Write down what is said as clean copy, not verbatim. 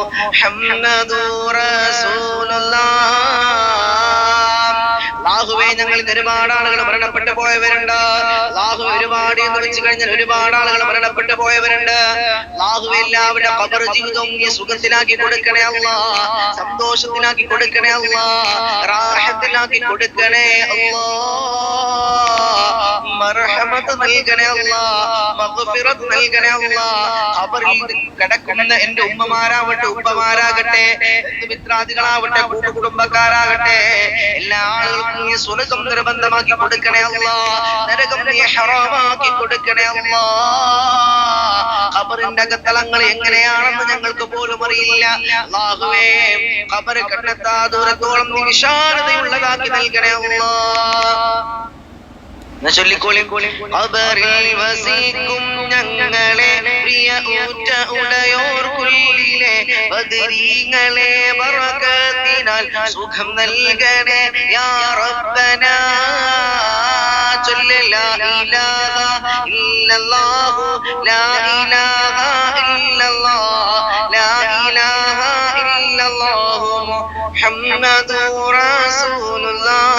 മുഹമ്മദുർ റസൂലുള്ളാഹ്. അല്ലാഹുവേ, ഞങ്ങളിൽ ഒരുപാട് ആളുകൾ മരണപ്പെട്ടു പോയവരുണ്ട്. അല്ലാഹുവേ, ഒരുപാട് എന്ന് വെച്ച് കഴിഞ്ഞാൽ ഒരുപാട് ആളുകൾ മരണപ്പെട്ടു പോയവരുണ്ട്. അല്ലാഹുവേ, എല്ലാവരുടെ ഖബർ ജീവിതവും നീ സുഖത്തിലാക്കി കൊടുക്കണേ അല്ലാഹ്, സന്തോഷത്തിലാക്കി കൊടുക്കണേ അല്ലാഹ്, റാഹത്തിലാക്കി കൊടുക്കണേ അല്ലാഹ്, മർഹമത്ത് നൽകണേ അല്ലാഹ്, മഗ്ഫിറത്ത് നൽകണേ അല്ലാഹ്. ഖബറിൽ കിടക്കുന്ന എന്റെ ഉമ്മമാരാവട്ടെ, ഉപ്പമാരാകട്ടെ, ബന്ധുമിത്രാദികളാവട്ടെ, കൂട്ടുകുടുംബക്കാരാകട്ടെ, എല്ലാ ആളുകൾക്കും നീ സ്വർഗ്ഗം നിർബന്ധമാക്കി കൊടുക്കണേ അല്ലാഹ്, നരകം നീ ഹറാമാക്കി കൊടുക്കണേ അല്ലാഹ്. ഖബറിന്റെ അകത്തളങ്ങൾ എങ്ങനെയാണെന്ന് ഞങ്ങൾക്ക് പോലും അറിയില്ല. അല്ലാഹുവേ, ഖബർ കണ്ണെത്താ ദൂരത്തോളം നീ വിശാലതയുള്ളതാക്കി നൽകണേ അല്ലാഹ്. ചൊല്ലിക്കോളി. ഖബറിൽ വസിക്കും ഞങ്ങളെ പ്രിയ ഊറ്റ ഉടയോർക്കുള്ളിലെ ബദരീങ്ങളെ ബറകത്തിനാൽ സുഖം നൽകണേ യാ റബ്ബനാ. ചൊല്ല് ലാ ഇലാഹ ഇല്ലല്ലാഹു ലാ ഇലാഹ ഇല്ലല്ലാഹ് ലാ ഇലാഹ ഇല്ലല്ലാഹു മുഹമ്മദുർ റസൂലുള്ളാഹ്.